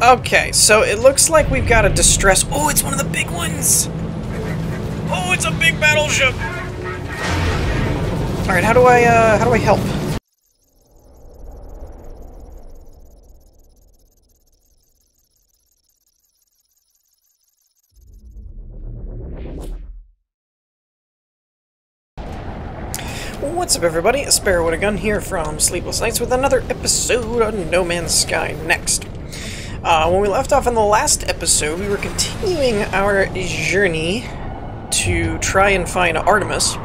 Okay, so it looks like we've got a distress. Oh, it's one of the big ones! Oh, it's a big battleship! Alright, how do I help? What's up, everybody? Sparrow with a Gun here from Sleepless Nights with another episode of No Man's Sky Next. When we left off in the last episode, we were continuing our journey to try and find Artemis,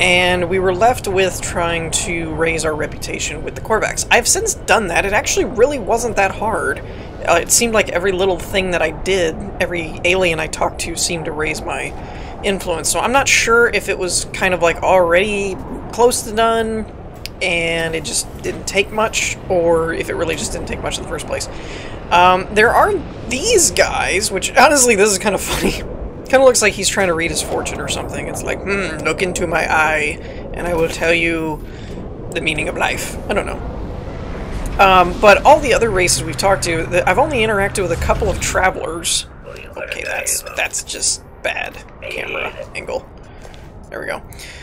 and we were left with trying to raise our reputation with the Korvax. I've since done that. It actually really wasn't that hard. It seemed like every little thing that I did, every alien I talked to seemed to raise my influence, so I'm not sure if it was kind of like already close to done and it just didn't take much, or if it really just didn't take much in the first place. There are these guys, which honestly this is kind of funny. Kind of looks like he's trying to read his fortune or something. It's like, look into my eye and I will tell you the meaning of life. I don't know. But all the other races we've talked to, I've only interacted with a couple of travelers. Okay, that's just bad camera angle. There we go.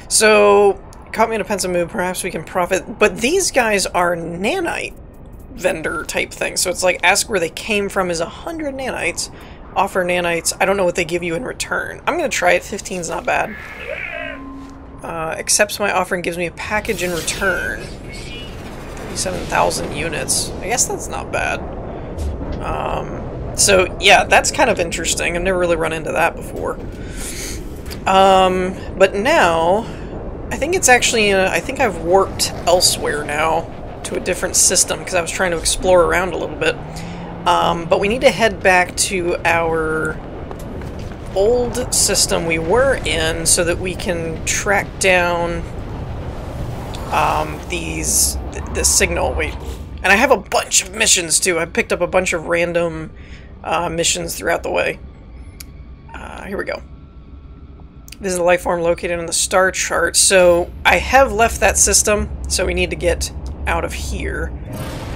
So, caught me in a pensive mood, perhaps we can profit. But these guys are nanite vendor type things. So it's like, ask where they came from is 100 nanites. Offer nanites. I don't know what they give you in return. I'm going to try it. 15's not bad. Accepts my offer and gives me a package in return. 37,000 units. I guess that's not bad. So, yeah, that's kind of interesting. I've never really run into that before. But now, I think it's actually, I think I've warped elsewhere now to a different system, because I was trying to explore around a little bit. But we need to head back to our old system we were in so that we can track down the signal. Wait. And I have a bunch of missions, too. I picked up a bunch of random missions throughout the way. Here we go. This is a life form located on the star chart. So I have left that system, so we need to get out of here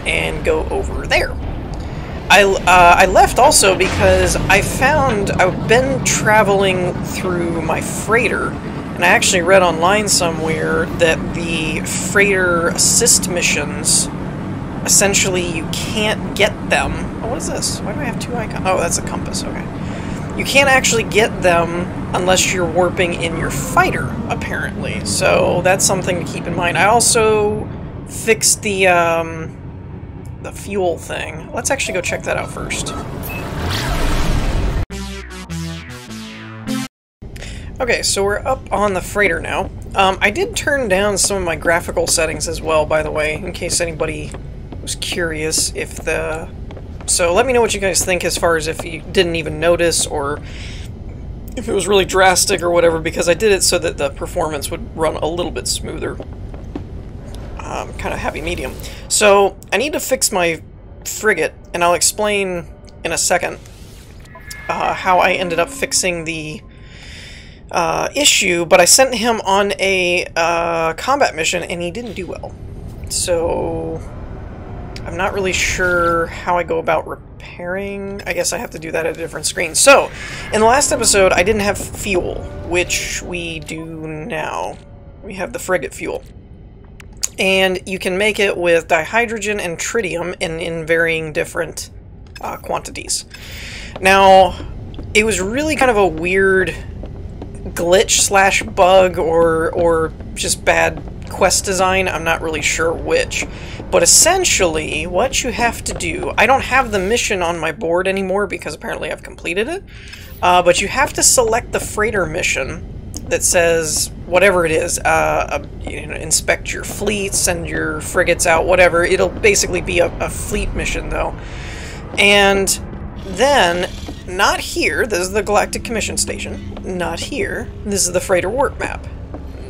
and go over there. I left also because I found I've been traveling through my freighter, and I actually read online somewhere that the freighter assist missions, essentially you can't get them. Oh, what is this? Why do I have two icons? Oh, that's a compass, okay. You can't actually get them unless you're warping in your fighter, apparently. So that's something to keep in mind. I also fixed the fuel thing. Let's actually go check that out first. Okay, so we're up on the freighter now. I did turn down some of my graphical settings as well, by the way, in case anybody was curious if the... So let me know what you guys think as far as if you didn't even notice or if it was really drastic or whatever, because I did it so that the performance would run a little bit smoother. Kind of heavy medium. So I need to fix my frigate, and I'll explain in a second how I ended up fixing the issue, but I sent him on a combat mission and he didn't do well. So I'm not really sure how I go about repairing. I guess I have to do that at a different screen. So, in the last episode, I didn't have fuel, which we do now. We have the frigate fuel. And you can make it with dihydrogen and tritium in varying different quantities. Now, it was really kind of a weird glitch slash bug or just bad quest design. I'm not really sure which. But essentially, what you have to do... I don't have the mission on my board anymore because apparently I've completed it. But you have to select the freighter mission that says whatever it is. You know, inspect your fleet, send your frigates out, whatever. It'll basically be a fleet mission, though. And then, not here. This is the Galactic Commission Station. Not here. This is the freighter warp map.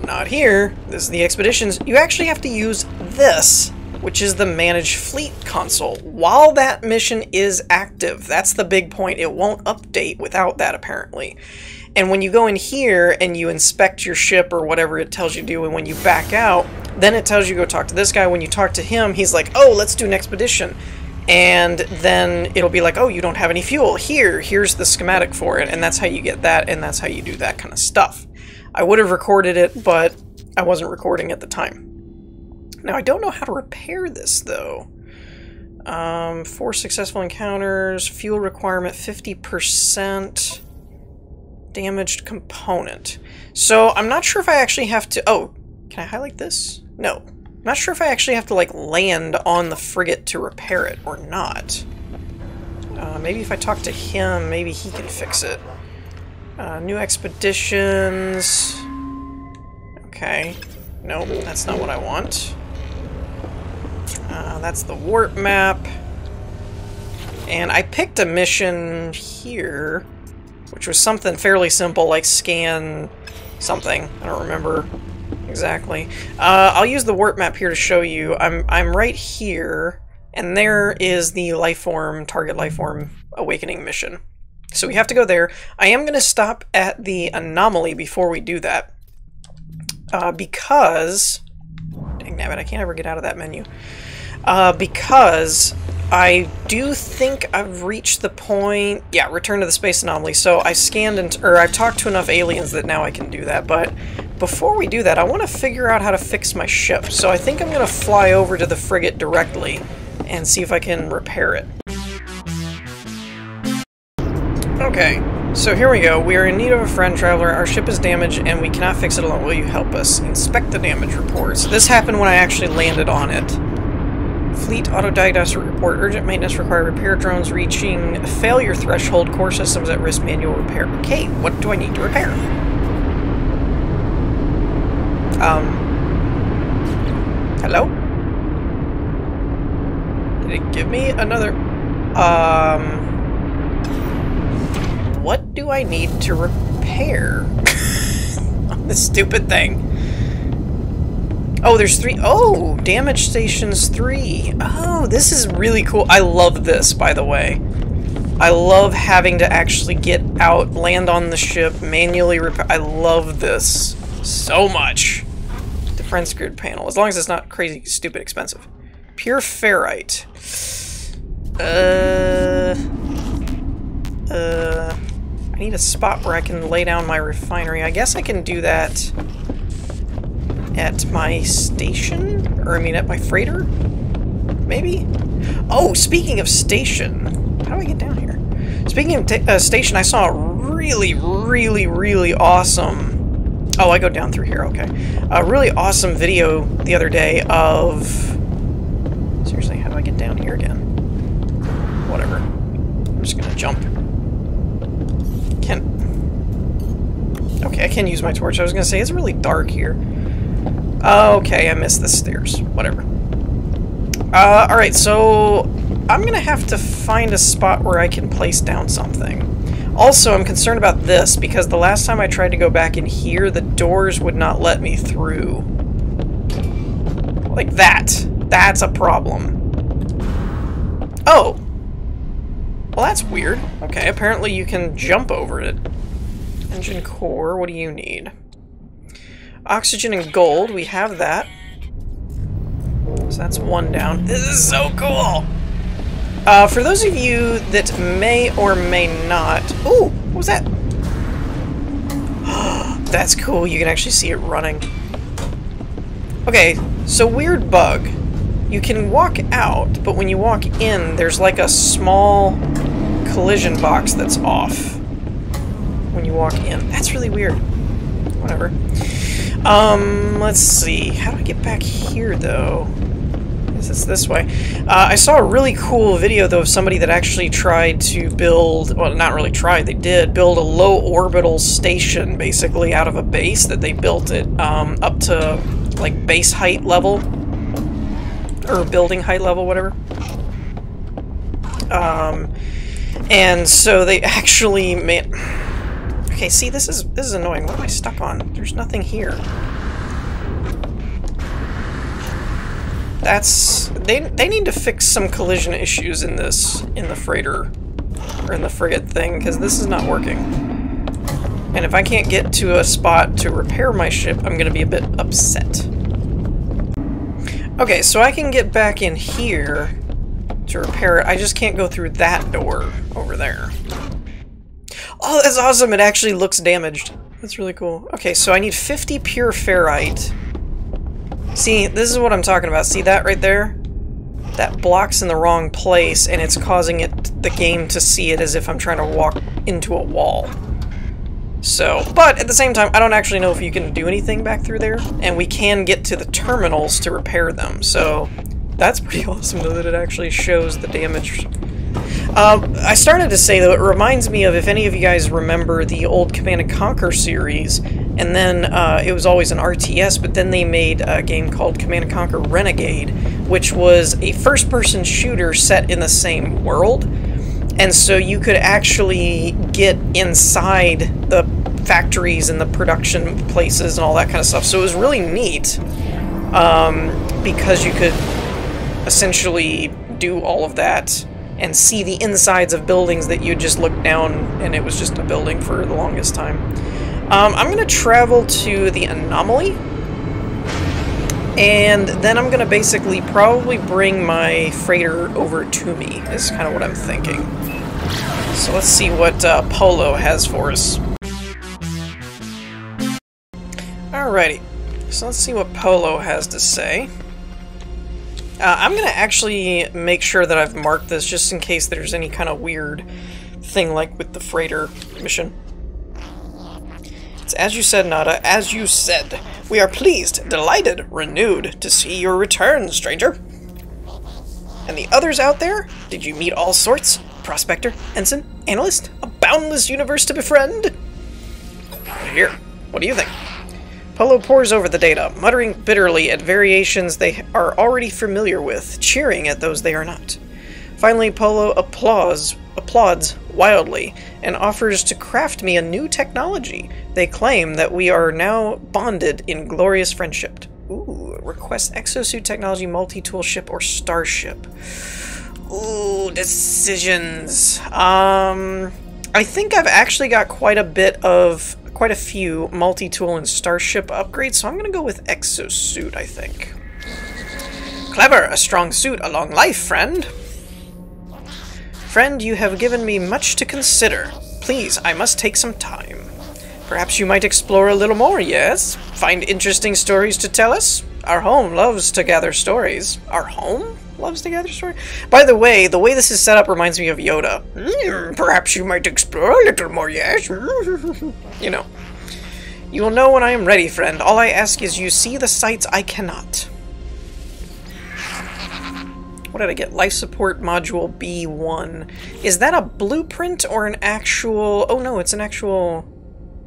Not here. This is the expeditions. You actually have to use this, which is the Manage Fleet console, while that mission is active. That's the big point. It won't update without that, apparently. And when you go in here and you inspect your ship or whatever it tells you to do, and when you back out, then it tells you go talk to this guy. When you talk to him, he's like, oh, let's do an expedition. and then it'll be like, oh, you don't have any fuel. Here's the schematic for it, and that's how you get that, and that's how you do that kind of stuff. I would have recorded it, but I wasn't recording at the time. Now, I don't know how to repair this, though. 4 successful encounters, fuel requirement 50%, damaged component. So, I'm not sure if I actually have to... Oh, can I highlight this? No. I'm not sure if I actually have to, like, land on the frigate to repair it or not. Maybe if I talk to him, maybe he can fix it. New expeditions... Okay. Nope, that's not what I want. That's the warp map. And I picked a mission here, which was something fairly simple, like scan something. I don't remember exactly. I'll use the warp map here to show you. I'm right here, and there is the lifeform, target lifeform awakening mission. So we have to go there. I am going to stop at the anomaly before we do that. Because... Dang nabbit, I can't ever get out of that menu. Because I do think I've reached the point... Yeah, return to the space anomaly. So I scanned and... Or I've talked to enough aliens that now I can do that. But before we do that, I want to figure out how to fix my ship. So I think I'm going to fly over to the frigate directly and see if I can repair it. Okay, so here we go. We are in need of a friend, traveler. Our ship is damaged and we cannot fix it alone. Will you help us? Inspect the damage reports. This happened when I actually landed on it. Fleet auto-diagnostic report. Urgent maintenance required. Repair drones reaching failure threshold. Core systems at risk. Manual repair. Okay, what do I need to repair? Hello? Did it give me another... What do I need to repair on this stupid thing? Oh, there's 3. Oh, damage stations 3. Oh, this is really cool. I love this, by the way. I love having to actually get out, land on the ship, manually repair. I love this so much. Defense grid panel, as long as it's not crazy, stupid expensive. Pure ferrite. I need a spot where I can lay down my refinery. I guess I can do that at my station? Or, I mean, at my freighter? Maybe? Oh, speaking of station. How do I get down here? Speaking of station, I saw a really, really, really awesome... Oh, I go down through here, okay. A really awesome video the other day of... Seriously, how do I get down here again? Whatever. I'm just gonna jump. Okay, I can use my torch. I was gonna say, it's really dark here. Okay, I missed the stairs. Whatever. Alright, so... I'm gonna have to find a spot where I can place down something. Also, I'm concerned about this, because the last time I tried to go back in here, the doors would not let me through. Like that. That's a problem. Oh! Well, that's weird. Okay, apparently you can jump over it. Engine core, what do you need? Oxygen and gold, we have that. So that's 1 down. This is so cool! For those of you that may or may not... Ooh, what was that? That's cool, you can actually see it running. Okay, so weird bug. You can walk out, but when you walk in, there's like a small collision box that's off when you walk in. That's really weird. Whatever. Let's see. How do I get back here, though? I guess it's this way. I saw a really cool video, though, of somebody that actually tried to build... Well, not really tried. They did build a low orbital station, basically, out of a base that they built it up to, like, base height level. Or building height level, whatever. And so they actually made... Okay, see, this is annoying. What am I stuck on? There's nothing here. That's... They need to fix some collision issues in this, in the freighter, or in the frigate thing, because this is not working. And if I can't get to a spot to repair my ship, I'm going to be a bit upset. Okay, so I can get back in here to repair it. I just can't go through that door over there. Oh, that's awesome! It actually looks damaged. That's really cool. Okay, so I need 50 pure ferrite. See, this is what I'm talking about. See that right there? That block's in the wrong place, and it's causing the game to see it as if I'm trying to walk into a wall. So, but at the same time, I don't actually know if you can do anything back through there, and we can get to the terminals to repair them, so that's pretty awesome, though, that it actually shows the damage. I started to say, though, it reminds me of, if any of you guys remember the old Command & Conquer series, and then it was always an RTS, but then they made a game called Command & Conquer Renegade, which was a first-person shooter set in the same world. And so you could actually get inside the factories and the production places and all that kind of stuff. So it was really neat, because you could essentially do all of that and see the insides of buildings that you just looked down and it was just a building for the longest time. I'm going to travel to the anomaly, and then I'm going to basically probably bring my freighter over to me, is kind of what I'm thinking. So let's see what Polo has for us. Alrighty, so let's see what Polo has to say. I'm going to actually make sure that I've marked this just in case there's any kind of weird thing like with the freighter mission. It's as you said, Nada, as you said. We are pleased, delighted, renewed to see your return, stranger. And the others out there? Did you meet all sorts? Prospector, ensign, analyst? A boundless universe to befriend? Here, what do you think? Polo pores over the data, muttering bitterly at variations they are already familiar with, cheering at those they are not. Finally, Polo applauds wildly and offers to craft me a new technology. They claim that we are now bonded in glorious friendship. Ooh, request exosuit technology, multi-tool ship, or starship. Ooh, decisions. I think I've actually got quite a few multi-tool and starship upgrades, so I'm gonna go with exosuit, I think. Clever, a strong suit, a long life, friend. Friend, you have given me much to consider. Please, I must take some time. Perhaps you might explore a little more, yes? Find interesting stories to tell us? Our home loves to gather stories. Our home loves to gather stories? By the way this is set up reminds me of Yoda. Perhaps you might explore a little more, yes? You know. You will know when I am ready, friend. All I ask is you see the sights I cannot. What did I get? Life support module B1. Is that a blueprint or an actual... Oh no, it's an actual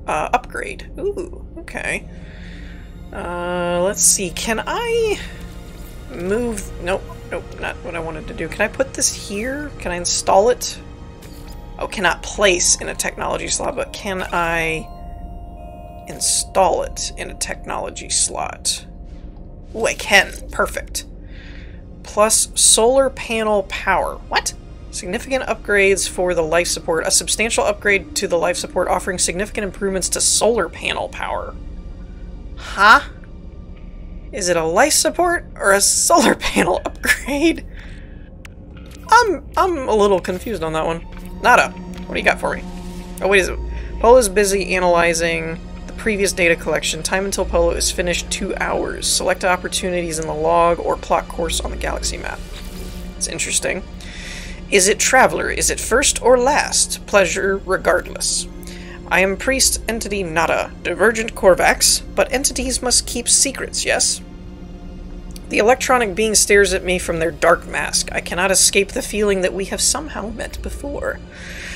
upgrade. Ooh, okay. Let's see. Can I move... Nope, not what I wanted to do. Can I put this here? Can I install it? Oh, cannot place in a technology slot, but can I install it in a technology slot? Ooh, I can. Perfect. Plus solar panel power. What? Significant upgrades for the life support. A substantial upgrade to the life support offering significant improvements to solar panel power. Huh? Is it a life support or a solar panel upgrade? I'm a little confused on that one. Nada, what do you got for me? Oh, wait, is it? Polo's busy analyzing the previous data collection. Time until Polo is finished 2 hours. Select opportunities in the log or plot course on the galaxy map. It's interesting. Is it traveler? Is it first or last? Pleasure regardless. I am priest entity Nada, divergent Korvax, but entities must keep secrets, yes? The electronic being stares at me from their dark mask. I cannot escape the feeling that we have somehow met before.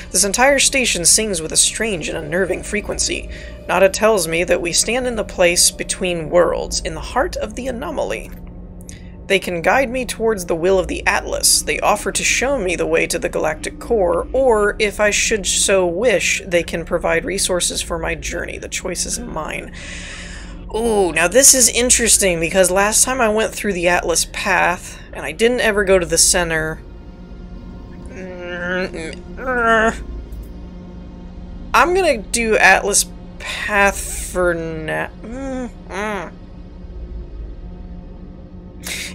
This entire station sings with a strange and unnerving frequency. Nada tells me that we stand in the place between worlds, in the heart of the anomaly. They can guide me towards the will of the Atlas. They offer to show me the way to the galactic core, or, if I should so wish, they can provide resources for my journey. The choice is mine. Ooh, now this is interesting, because last time I went through the Atlas path, and I didn't ever go to the center. I'm gonna do Atlas path for now.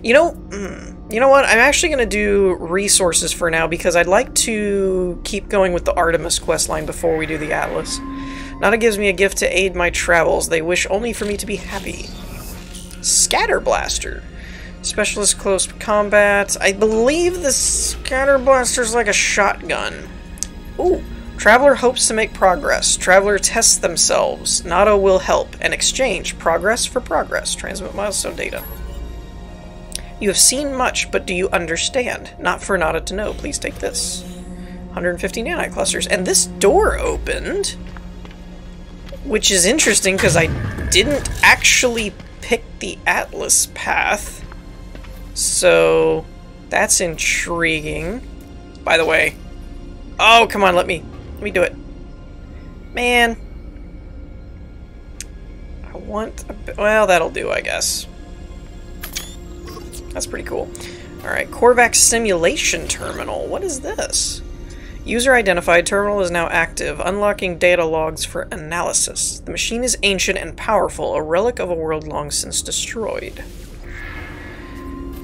You know what? I'm actually going to do resources for now because I'd like to keep going with the Artemis questline before we do the Atlas. Nada gives me a gift to aid my travels. They wish only for me to be happy. Scatter Blaster. Specialist close combat. I believe the Scatter Blaster's like a shotgun. Ooh. Traveler hopes to make progress. Traveler tests themselves. Nada will help. And exchange. Progress for progress. Transmit milestone data. You have seen much, but do you understand? Not for Nada to know. Please take this. 150 nanite clusters. And this door opened, which is interesting because I didn't actually pick the Atlas path. So that's intriguing. By the way. Oh, come on, let me do it. Man. I want a, well, that'll do, I guess. That's pretty cool. Alright, Korvax Simulation Terminal. What is this? User identified. Terminal is now active. Unlocking data logs for analysis. The machine is ancient and powerful, a relic of a world long since destroyed.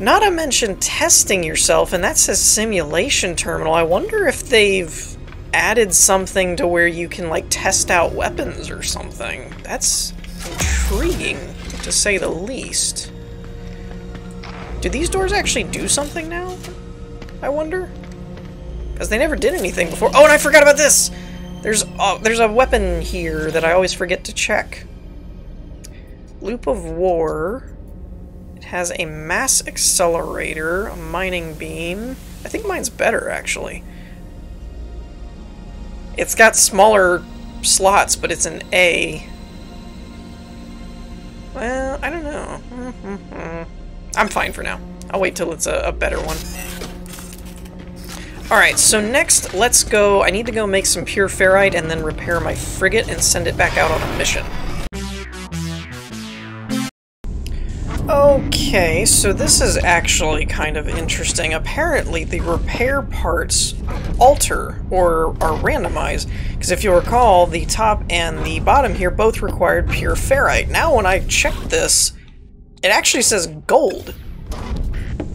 Nada mentioned testing yourself, and that says Simulation Terminal. I wonder if they've added something to where you can, like, test out weapons or something. That's intriguing, to say the least. Do these doors actually do something now? I wonder? Because they never did anything before. Oh, and I forgot about this! There's a weapon here that I always forget to check. Loop of War. It has a mass accelerator, a mining beam. I think mine's better, actually. It's got smaller slots, but it's an A. Well, I don't know. I'm fine for now. I'll wait till it's a better one. Alright, so next, let's go... I need to go make some pure ferrite and then repair my frigate and send it back out on a mission. Okay, so this is actually kind of interesting. Apparently, the repair parts alter or are randomized. Because if you'll recall, the top and the bottom here both required pure ferrite. Now when I check this, it actually says gold.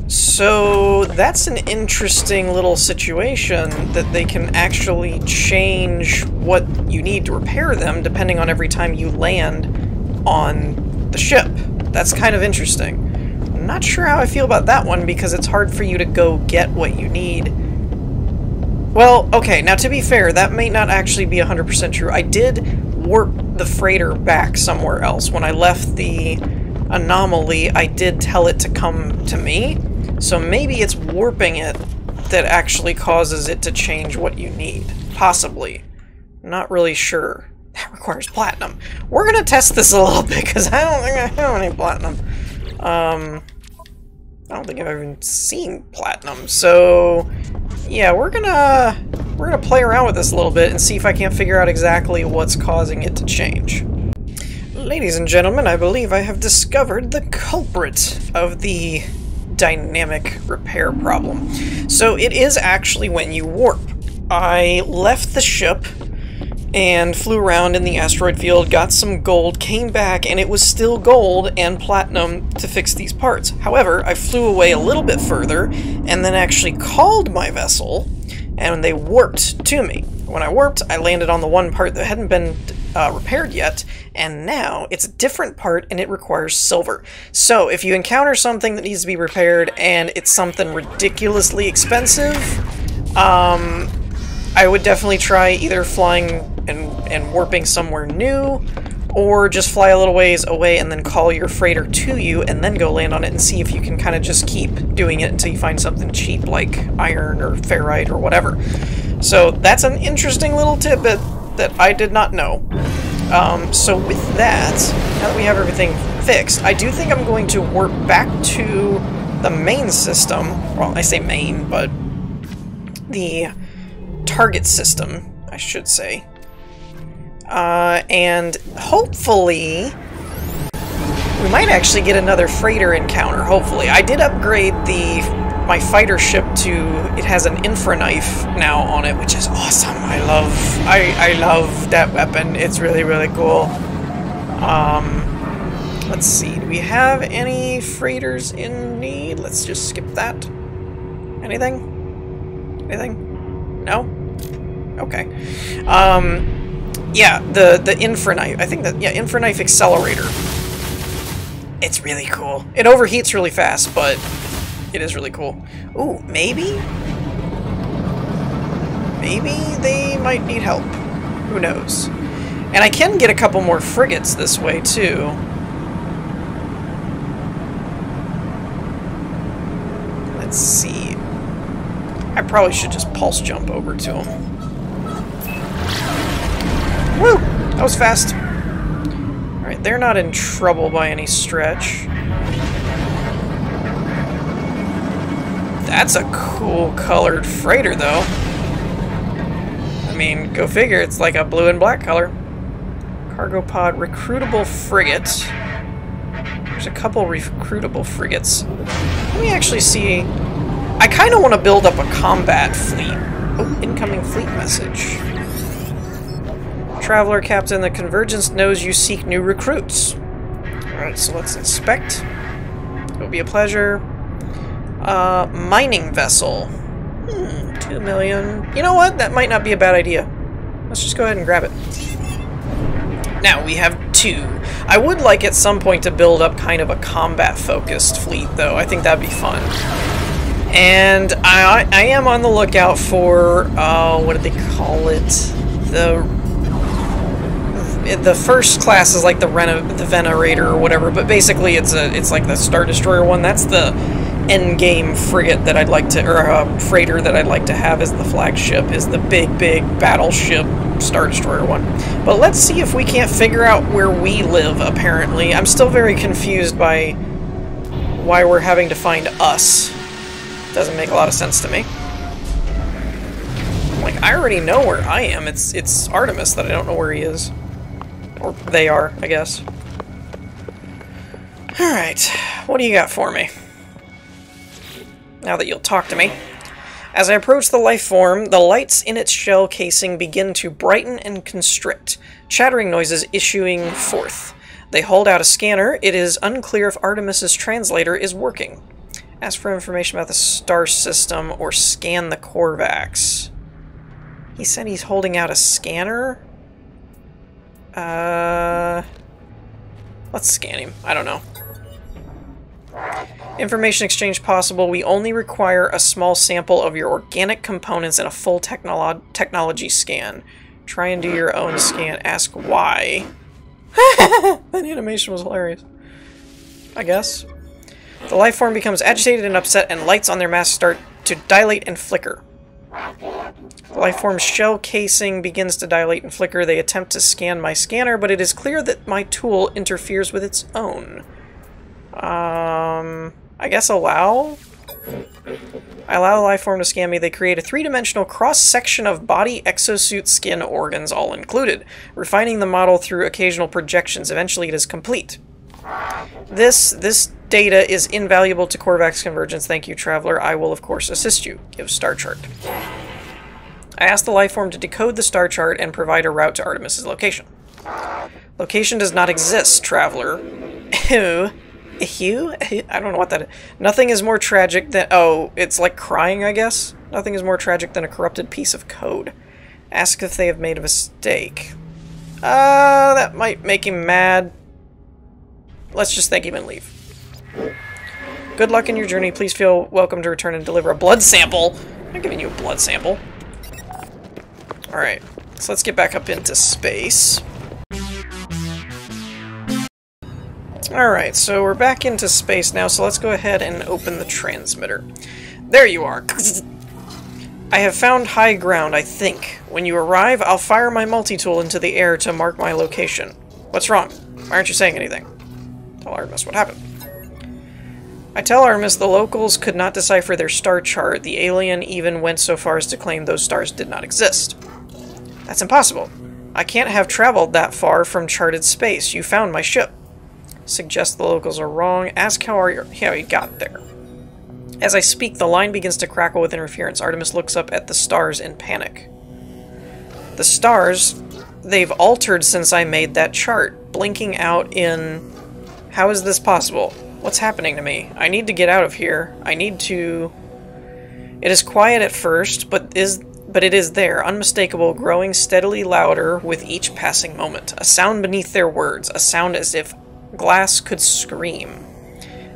So that's an interesting little situation that they can actually change what you need to repair them depending on every time you land on the ship. That's kind of interesting. I'm not sure how I feel about that one because it's hard for you to go get what you need. Well, okay, now to be fair, that may not actually be 100% true. I did warp the freighter back somewhere else. When I left the anomaly, I did tell it to come to me. So maybe it's warping it that actually causes it to change what you need. Possibly. Not really sure. That requires platinum. We're gonna test this a little bit, because I don't think I have any platinum. I don't think I've even seen platinum, so... yeah, we're gonna play around with this a little bit and see if I can't figure out exactly what's causing it to change. Ladies and gentlemen, I believe I have discovered the culprit of the dynamic repair problem. So it is actually when you warp. I left the ship and flew around in the asteroid field, got some gold, came back, and it was still gold and platinum to fix these parts. However, I flew away a little bit further, and then actually called my vessel, and they warped to me. When I warped, I landed on the one part that hadn't been repaired yet, and now it's a different part, and it requires silver. So, if you encounter something that needs to be repaired, and it's something ridiculously expensive, I would definitely try either flying and warping somewhere new, or just fly a little ways away and then call your freighter to you and then go land on it and see if you can kind of just keep doing it until you find something cheap like iron or ferrite or whatever. So that's an interesting little tidbit that I did not know. So with that, now that we have everything fixed, I do think I'm going to warp back to the main system. Well, I say main, but the target system, I should say. And hopefully we might actually get another freighter encounter, hopefully. I did upgrade my fighter ship to, it has an infra knife now on it, which is awesome. I love that weapon. It's really, really cool. Let's see, do we have any freighters in need? Let's just skip that. Anything? Anything? No? Okay. Yeah, the infraknife. I think that, yeah, infraknife accelerator. It's really cool. It overheats really fast, but it is really cool. Ooh, maybe? Maybe they might need help. Who knows? And I can get a couple more frigates this way, too. Let's see. I probably should just pulse jump over to them. Woo! That was fast. Alright, they're not in trouble by any stretch. That's a cool colored freighter, though. I mean, go figure, it's like a blue and black color. Cargo pod, recruitable frigate. There's a couple recruitable frigates. Let me actually see. I kind of want to build up a combat fleet. Oh, incoming fleet message. Traveler Captain, the Convergence knows you seek new recruits. Alright, so let's inspect. It'll be a pleasure. Mining vessel. 2 million. You know what? That might not be a bad idea. Let's just go ahead and grab it. Now, we have 2. I would like at some point to build up kind of a combat-focused fleet, though. I think that'd be fun. And I am on the lookout for, what do they call it? The first class is like the Venerator or whatever, but basically it's like the Star Destroyer one. That's the endgame frigate that I'd like to, or freighter that I'd like to have as the flagship, is the big battleship Star Destroyer one. But let's see if we can't figure out where we live, apparently. I'm still very confused by why we're having to find us. Doesn't make a lot of sense to me. Like, I already know where I am. It's Artemis that I don't know where he is. Or they are, I guess. Alright, what do you got for me? Now that you'll talk to me. As I approach the life form, the lights in its shell casing begin to brighten and constrict, chattering noises issuing forth. They hold out a scanner. It is unclear if Artemis's translator is working. Ask for information about the star system or scan the Korvax. He said he's holding out a scanner? Let's scan him. I don't know. Information exchange possible. We only require a small sample of your organic components and a full technology scan. Try and do your own scan. Ask why. That animation was hilarious. I guess. The life form becomes agitated and upset, and lights on their masks start to dilate and flicker. The life form's shell casing begins to dilate and flicker. They attempt to scan my scanner, but it is clear that my tool interferes with its own. I guess allow? I allow the life form to scan me. They create a three-dimensional cross-section of body, exosuit, skin, organs, all included, refining the model through occasional projections. Eventually it is complete. This data is invaluable to Korvax Convergence. Thank you, Traveler. I will, of course, assist you. Give star chart. I asked the life form to decode the star chart and provide a route to Artemis's location. Location does not exist, Traveler. I don't know what that is. Nothing is more tragic than... Oh, it's like crying, I guess? Nothing is more tragic than a corrupted piece of code. Ask if they have made a mistake. That might make him mad. Let's just thank him and leave. Good luck in your journey. Please feel welcome to return and deliver a blood sample. I'm not giving you a blood sample. Alright, so let's get back up into space. Alright, so we're back into space now, so let's go ahead and open the transmitter. There you are. I have found high ground, I think. When you arrive, I'll fire my multi-tool into the air to mark my location. What's wrong? Why aren't you saying anything? Tell Artemis what happened. I tell Artemis the locals could not decipher their star chart. The alien even went so far as to claim those stars did not exist. That's impossible. I can't have traveled that far from charted space. You found my ship. Suggest the locals are wrong. Ask how you got there. As I speak, the line begins to crackle with interference. Artemis looks up at the stars in panic. The stars, they've altered since I made that chart, blinking out in How is this possible? What's happening to me? I need to get out of here. I need to... It is quiet at first, but it is there, unmistakable, growing steadily louder with each passing moment. A sound beneath their words, a sound as if glass could scream.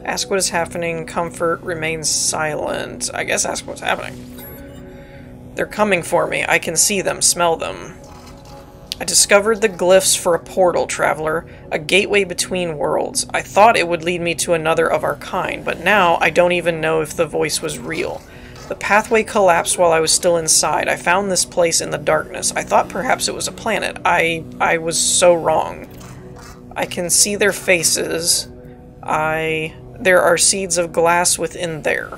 Ask what is happening, comfort, remain silent. I guess ask what's happening. They're coming for me. I can see them, smell them. I discovered the glyphs for a portal, traveler, a gateway between worlds. I thought it would lead me to another of our kind, but now I don't even know if the voice was real. The pathway collapsed while I was still inside. I found this place in the darkness. I thought perhaps it was a planet. I was so wrong. I can see their faces. There are seeds of glass within there.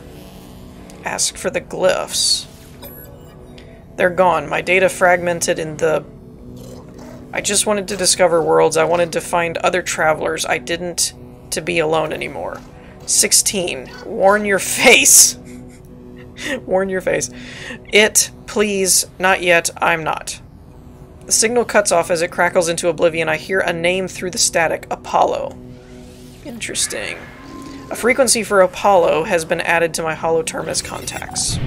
Ask for the glyphs. They're gone. My data fragmented in the... I just wanted to discover worlds. I wanted to find other travelers. I didn't to be alone anymore. 16. Warn your face. Warn your face. It, please, not yet, I'm not. The signal cuts off as it crackles into oblivion. I hear a name through the static. Apollo. Interesting. A frequency for Apollo has been added to my holoterminus contacts.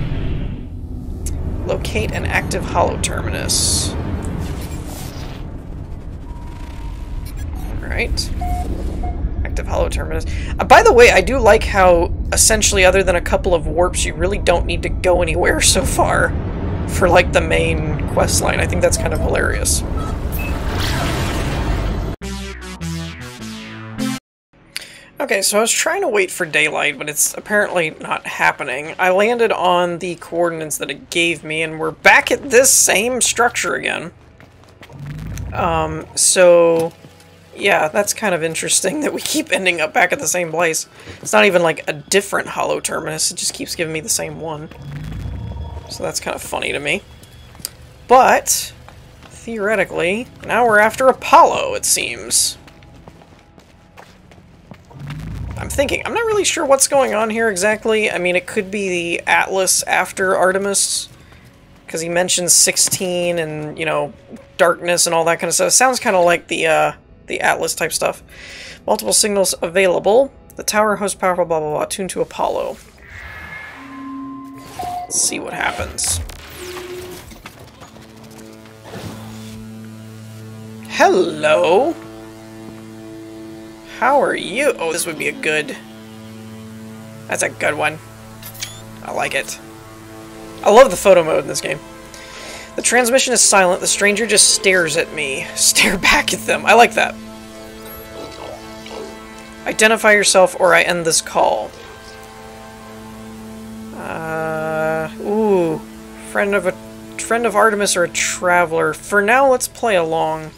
Locate an active holoterminus. Alright. Active holoterminus. By the way, I do like how, essentially, other than a couple of warps, you really don't need to go anywhere so far for, like, the main quest line. I think that's kind of hilarious. Okay, so I was trying to wait for daylight, but it's apparently not happening. I landed on the coordinates that it gave me, and we're back at this same structure again. So... yeah, that's kind of interesting that we keep ending up back at the same place. It's not even like a different holoterminus, it just keeps giving me the same one. So that's kind of funny to me. But, theoretically, now we're after Apollo, it seems. I'm not really sure what's going on here exactly. I mean, it could be the Atlas after Artemis, because he mentions 16 and, you know, darkness and all that kind of stuff. It sounds kind of like the Atlas type stuff. Multiple signals available. The tower hosts powerful blah blah blah. Tuned to Apollo. Let's see what happens. Hello. How are you? Oh, this would be a good... that's a good one. I like it. I love the photo mode in this game. The transmission is silent. The stranger just stares at me. Stare back at them. I like that. Identify yourself or I end this call. Ooh. Friend of Artemis or a traveler. For now, let's play along.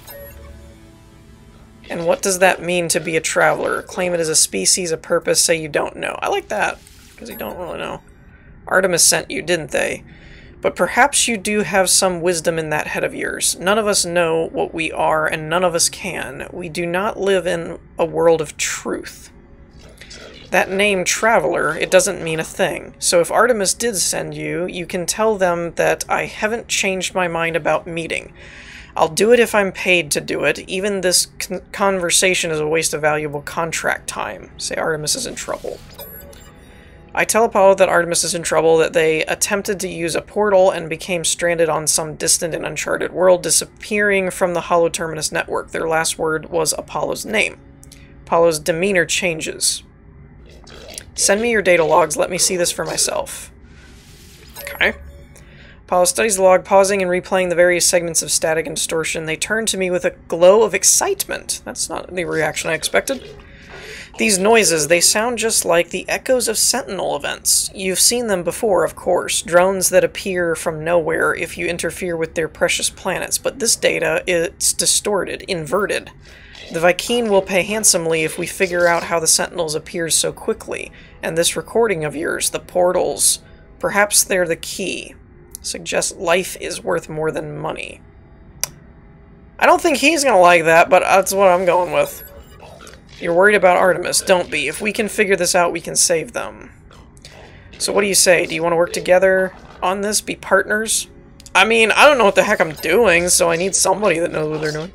And what does that mean to be a traveler? Claim it as a species, a purpose, say you don't know. I like that, because you don't really know. Artemis sent you, didn't they? But perhaps you do have some wisdom in that head of yours. None of us know what we are, and none of us can. We do not live in a world of truth. That name, Traveler, it doesn't mean a thing. So if Artemis did send you, you can tell them that I haven't changed my mind about meeting. I'll do it if I'm paid to do it. Even this conversation is a waste of valuable contract time. Say Artemis is in trouble. I tell Apollo that Artemis is in trouble, that they attempted to use a portal and became stranded on some distant and uncharted world, disappearing from the holoterminus network. Their last word was Apollo's name. Apollo's demeanor changes. Send me your data logs. Let me see this for myself. Okay. Apollo studies the log, pausing and replaying the various segments of static and distortion. They turn to me with a glow of excitement. That's not the reaction I expected. These noises, they sound just like the echoes of Sentinel events. You've seen them before, of course. Drones that appear from nowhere if you interfere with their precious planets. But this data, it's distorted, inverted. The Vy'keen will pay handsomely if we figure out how the Sentinels appear so quickly. And this recording of yours, the portals, perhaps they're the key. Suggests life is worth more than money. I don't think he's gonna like that, but that's what I'm going with. You're worried about Artemis. Don't be. If we can figure this out, we can save them. So what do you say? Do you want to work together on this? Be partners? I mean, I don't know what the heck I'm doing, so I need somebody that knows what they're doing.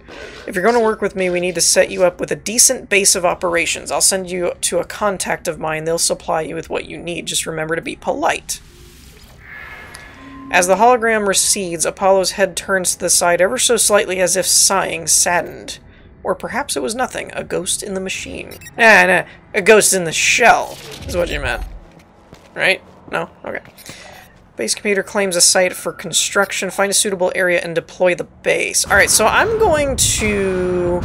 If you're going to work with me, we need to set you up with a decent base of operations. I'll send you to a contact of mine. They'll supply you with what you need. Just remember to be polite. As the hologram recedes, Apollo's head turns to the side ever so slightly as if sighing, saddened. Or perhaps it was nothing. A ghost in the machine. Nah, a ghost in the shell is what you meant. Right? No? Okay. Base computer claims a site for construction. Find a suitable area and deploy the base. Alright, so I'm going to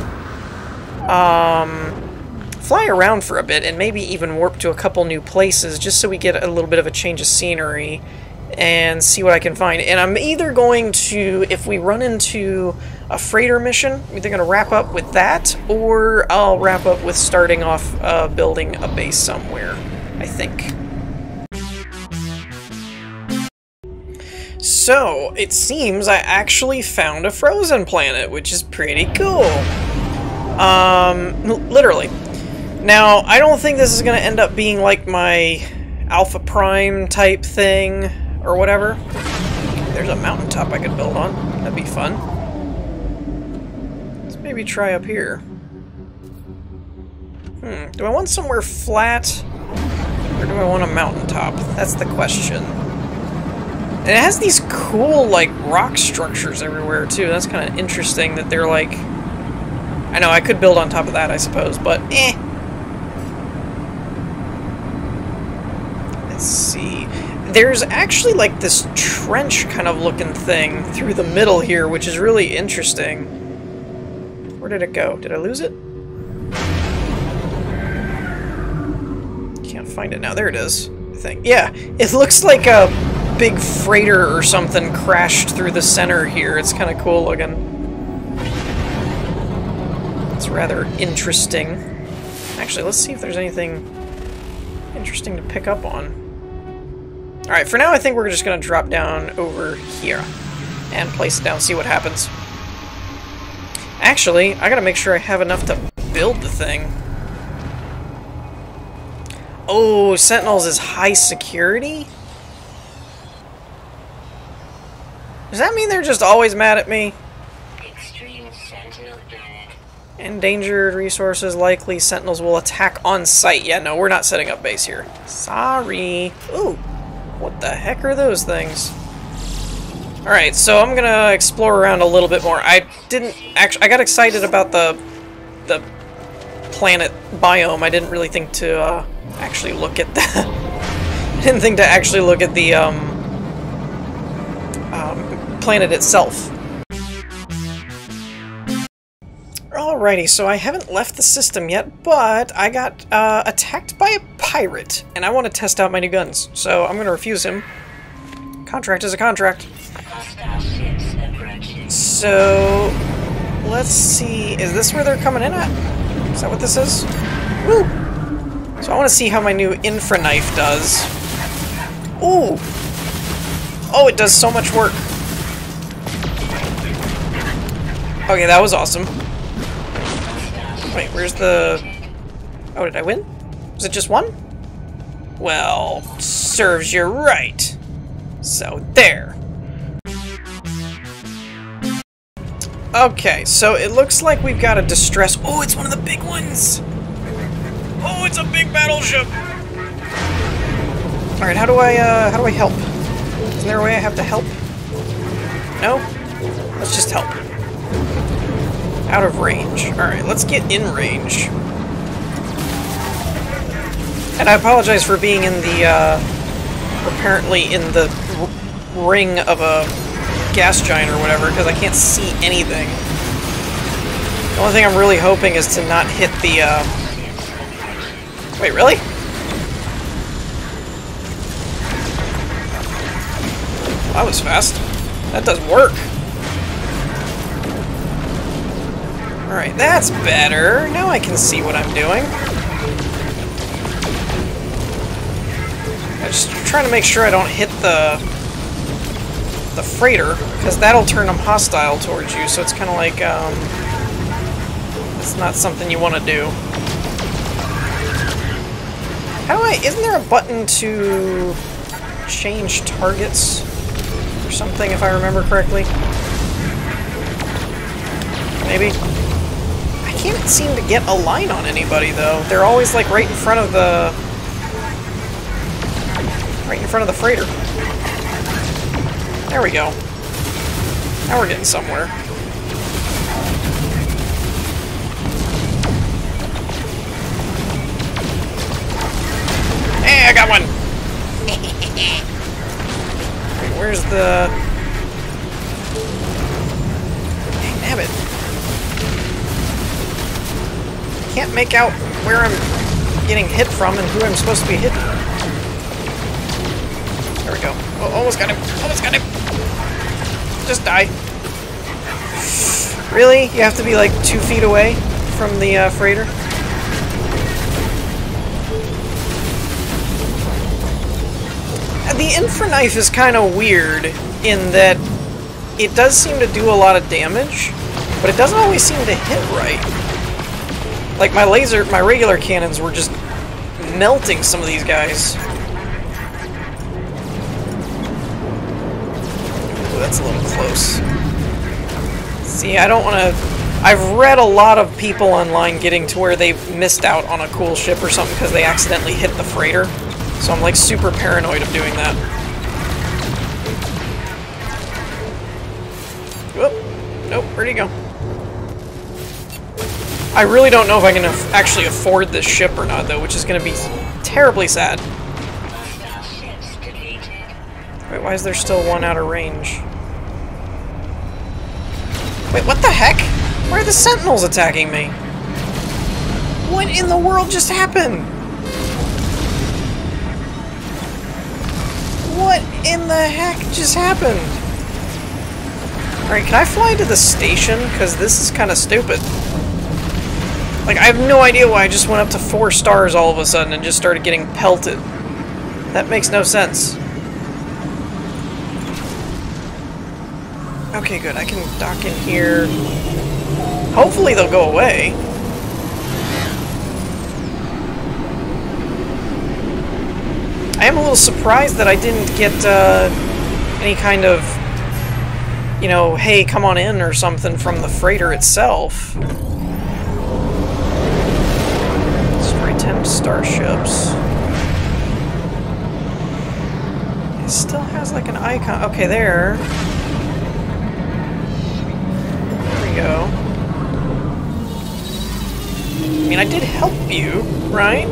fly around for a bit and maybe even warp to a couple new places just so we get a little bit of a change of scenery and see what I can find. And I'm either going to, if we run into a freighter mission, I'm either going to wrap up with that, or I'll wrap up with starting off building a base somewhere, I think. So, it seems I actually found a frozen planet, which is pretty cool. Literally. Now, I don't think this is going to end up being like my Alpha Prime type thing, or whatever. There's a mountaintop I could build on. That'd be fun. Let's maybe try up here. Do I want somewhere flat, or do I want a mountaintop? That's the question. And it has these cool, like, rock structures everywhere, too. That's kind of interesting that they're, like... I know, I could build on top of that, I suppose, but eh. Let's see. There's actually, like, this trench kind of looking thing through the middle here, which is really interesting. Where did it go? Did I lose it? Can't find it now. There it is, I think. Yeah, it looks like a big freighter or something crashed through the center here. It's kind of cool looking. It's rather interesting. Actually, let's see if there's anything interesting to pick up on. Alright, for now I think we're just going to drop down over here and place it down, see what happens. Actually, I gotta make sure I have enough to build the thing. Oh, Sentinels is high security? Does that mean they're just always mad at me? Extreme Sentinel dead. Endangered resources likely. Sentinels will attack on site. Yeah, no, we're not setting up base here. Sorry. Ooh, what the heck are those things? Alright, so I'm gonna explore around a little bit more. I didn't actually... I got excited about the planet biome. I didn't really think to actually look at that. I didn't think to actually look at the planet itself. Alrighty, so I haven't left the system yet, but I got attacked by a pirate, and I want to test out my new guns, so I'm going to refuse him. Contract is a contract. So, let's see, is this where they're coming in at? Is that what this is? Woo! So I want to see how my new infra knife does. Ooh! Oh, it does so much work. Okay, that was awesome. Wait, where's the... Oh, did I win? Was it just one? Well, serves you right. So, there. Okay, so it looks like we've got a distress... Oh, it's one of the big ones! Oh, it's a big battleship! Alright, how do I help? Isn't there a way I have to help? No? Let's just help. Out of range. Alright, let's get in range. And I apologize for being in the, apparently in the ring of a gas giant or whatever, because I can't see anything. The only thing I'm really hoping is to not hit the, Wait, really? That was fast. That does work. Alright, that's better. Now I can see what I'm doing. I'm just trying to make sure I don't hit the freighter, because that'll turn them hostile towards you, so it's kind of like, it's not something you want to do. How do isn't there a button to change targets or something, if I remember correctly. Maybe? I can't seem to get a line on anybody, though. They're always, like, right in front of the... right in front of the freighter. There we go. Now we're getting somewhere. Hey, I got one! Wait, where's the... Dang, damn it. Can't make out where I'm getting hit from and who I'm supposed to be hitting. There we go. Oh, almost got him. Almost got him. Just die. Really? You have to be like 2 feet away from the freighter? The infraknife is kind of weird in that it does seem to do a lot of damage, but it doesn't always seem to hit right. Like my regular cannons were just melting some of these guys. Ooh, that's a little close. See, I don't want to... I've read a lot of people online getting to where they missed out on a cool ship or something because they accidentally hit the freighter. So I'm like super paranoid of doing that. Whoop. Nope, where'd he go? I really don't know if I can actually afford this ship or not, though, which is going to be terribly sad. Wait, why is there still one out of range? Wait, what the heck? Why are the sentinels attacking me? What in the world just happened? What in the heck just happened? Alright, can I fly to the station? Because this is kind of stupid. Like, I have no idea why I just went up to 4 stars all of a sudden and just started getting pelted. That makes no sense. Okay, good. I can dock in here. Hopefully they'll go away. I am a little surprised that I didn't get any kind of, you know, hey, come on in or something from the freighter itself. Destroy 10 starships. It still has like an icon. Okay, there. There we go. I mean, I did help you, right?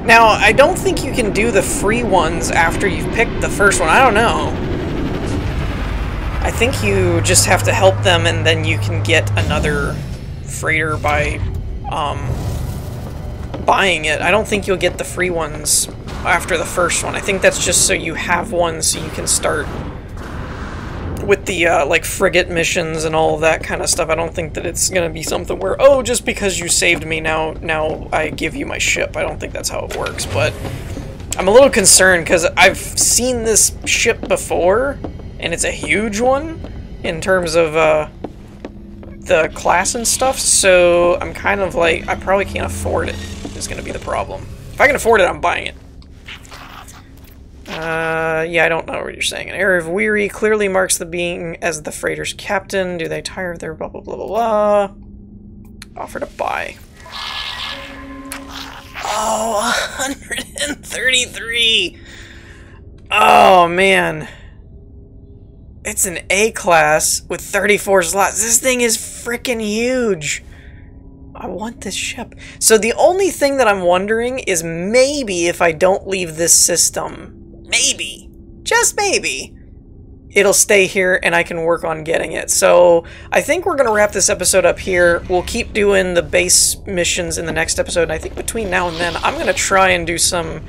Now, I don't think you can do the free ones after you've picked the first one. I don't know. I think you just have to help them and then you can get another freighter by buying it. I don't think you'll get the free ones after the first one. I think that's just so you have one so you can start with the like frigate missions and all of that kind of stuff. I don't think that it's gonna be something where, oh, just because you saved me now I give you my ship. I don't think that's how it works, but I'm a little concerned because I've seen this ship before and it's a huge one in terms of the class and stuff, so I'm kind of like, I probably can't afford it is gonna be the problem. If I can afford it, I'm buying it. Yeah, I don't know what you're saying. An air of weary clearly marks the being as the freighter's captain. Do they tire of their blah blah blah blah blah? Offer to buy. Oh, 133! Oh, man. It's an A class with 34 slots. This thing is freaking huge. I want this ship. So the only thing that I'm wondering is maybe if I don't leave this system, maybe, just maybe, it'll stay here and I can work on getting it. So I think we're going to wrap this episode up here. We'll keep doing the base missions in the next episode. And I think between now and then, I'm going to try and do some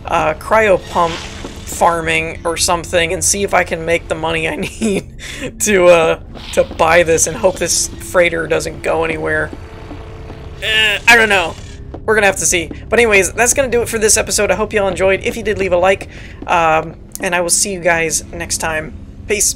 cryo pump farming or something and see if I can make the money I need to buy this and hope this freighter doesn't go anywhere. I don't know. We're gonna have to see. But anyways, that's gonna do it for this episode. I hope y'all enjoyed. If you did, leave a like. And I will see you guys next time. Peace.